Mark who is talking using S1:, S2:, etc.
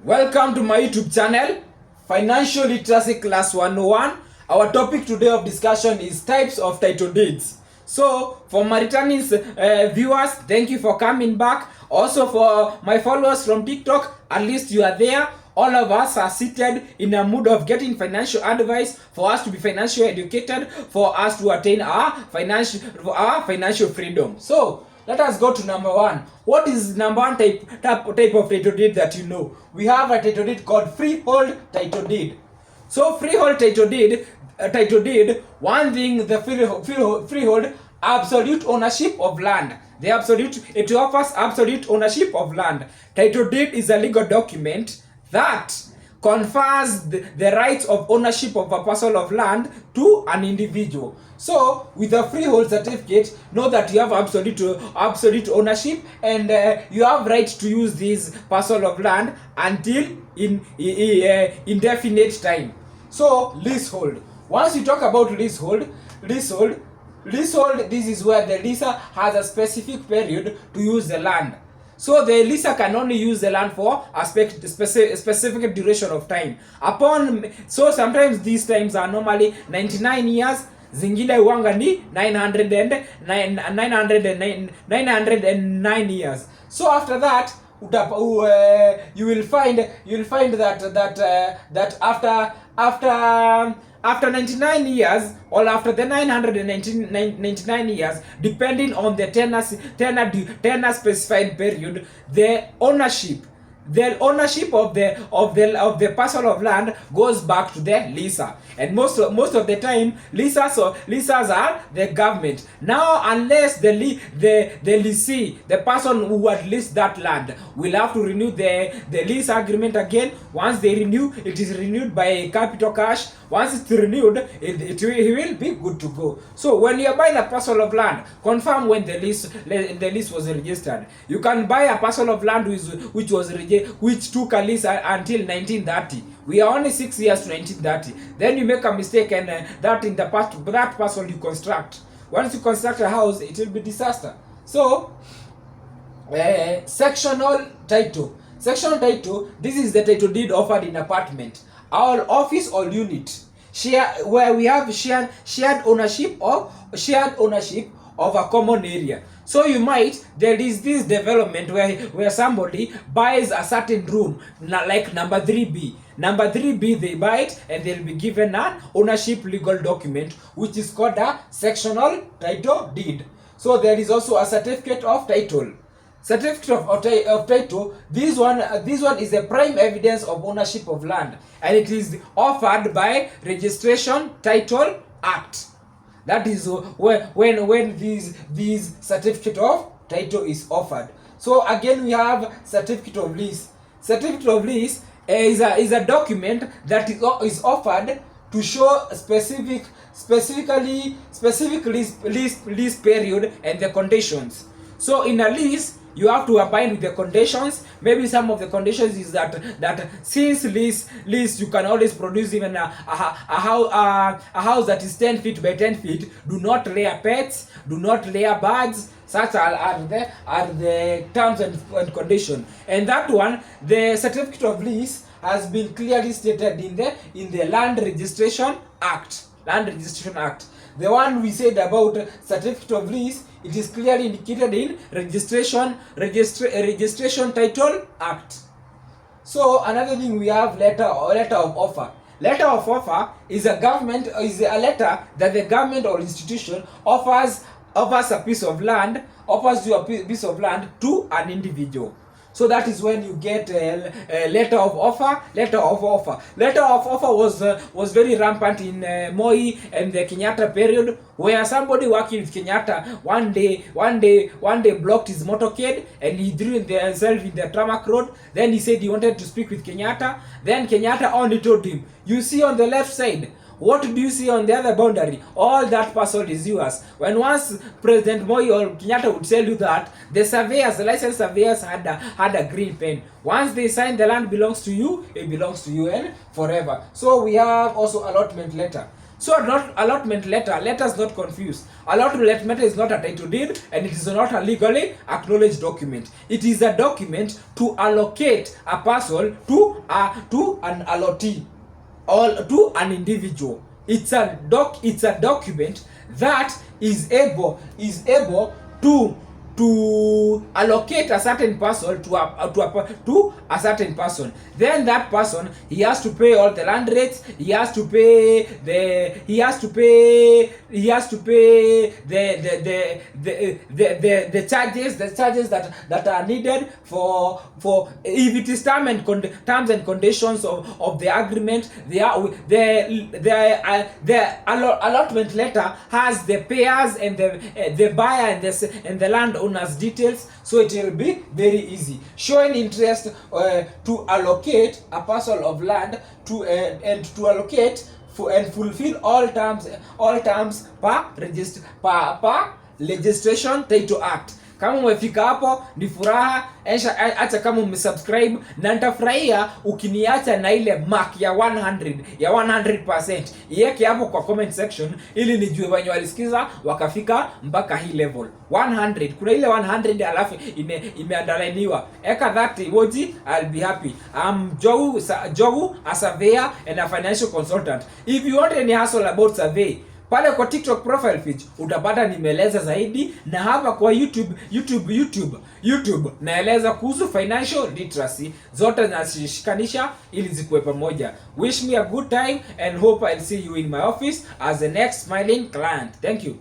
S1: Welcome to my YouTube channel, Financial Literacy Class 101. Our topic today of discussion is types of title deeds. So, for my returning viewers, thank you for coming back. Also, for my followers from TikTok, at least you are there. All of us are seated in a mood of getting financial advice for us to be financially educated, for us to attain our financial freedom. So, let us go to number one. What is number one type of title deed that you know? We have a title deed called freehold title deed. So freehold title deed, one thing, the freehold absolute ownership of land. It offers absolute ownership of land. Title deed is a legal document that confers the rights of ownership of a parcel of land to an individual. So with a freehold certificate, know that you have absolute ownership, and you have right to use this parcel of land until indefinite time. So leasehold. Once you talk about leasehold, this is where the leaser has a specific period to use the land. So the leaser can only use the land for a specific duration of time. So sometimes these times are normally 99 years, zingine uwanga ni 909 years. So after that you will find that after 99 years or after the 999 years, depending on the tenure specified period, the ownership of the parcel of land goes back to the leaser. And most of the time, leasers are the government. Now, unless the leasee, the person who had leased that land, will have to renew the lease agreement again. Once they renew, it is renewed by capital cash. Once it's renewed, it will be good to go. So when you are buying a parcel of land, confirm when the lease was registered. You can buy a parcel of land which took a lease until 1930. We are only 6 years to 1930. Then you make a mistake, and that parcel you construct. Once you construct a house, it will be disaster. So sectional title. Sectional title, this is the title deed offered in apartment, our office or unit, where we have shared ownership of a common area. So there is this development where somebody buys a certain room, like number 3B. Number 3B, they buy it and they'll be given an ownership legal document, which is called a sectional title deed. So there is also a certificate of title. Certificate of title, this one is the prime evidence of ownership of land, and it is offered by Registration Title Act. That is when this certificate of title is offered. So again, we have certificate of lease. Certificate of lease is a document that is offered to show specific lease period and the conditions. So in a lease, you have to abide with the conditions. Maybe some of the conditions is that since lease you can always produce even a house that is 10 feet by 10 feet. Do not rear pets, do not rear birds. Such are the terms and condition. And that one, the certificate of lease has been clearly stated in the Land Registration Act. The one we said about certificate of lease, it is clearly indicated in Registration Title Act. So another thing, we have letter of offer. Letter of offer is a letter that the government or institution offers a piece of land, to an individual. So that is when you get a letter of offer. Letter of offer was very rampant in Moi and the Kenyatta period, where somebody working with Kenyatta one day blocked his motorcade and he threw himself in the tarmac road. Then he said he wanted to speak with Kenyatta. Then Kenyatta only told him, "You see on the left side, what do you see on the other boundary? All that parcel is yours." When once President Moi or Kenyatta would tell you that, the licensed surveyors had a green pen. Once they sign, the land belongs to you, it belongs to you and forever. So we have also allotment letter. So allotment letter, let us not confuse. Allotment letter is not a title deed, and it is not a legally acknowledged document. It is a document to allocate a parcel to an allottee or to an individual. It's a document that is able to allocate a certain parcel to a certain person. Then that person, he has to pay all the land rates, he has to pay the charges that are needed for if it is terms and conditions of the agreement. The allotment letter has the payers and the buyer and the landowner's details, so it will be very easy. Showing interest to allocate a parcel of land and to allocate and fulfill all terms per Registration Title Act. Kama umefika hapo ni furaha, acha kama umesubscribe, na nitafurahia ukiniacha na ile mark ya 100%. Iweke hapo kwa comment section ili nijue wenye walisikiza wakafika mpaka hii level 100. Kuna ile 100 alafu imeandaliniwa. Eka that emoji, I'll be happy. I'm Jogu, a surveyor and a financial consultant. If you want any hustle about survey, pale kwa TikTok profile page utapata nimeeleza zaidi, na hapa kwa YouTube naeleza kuhusu financial literacy, zote nazishikanisha ili zikuwe pamoja. Wish me a good time and hope I'll see you in my office as the next smiling client. Thank you.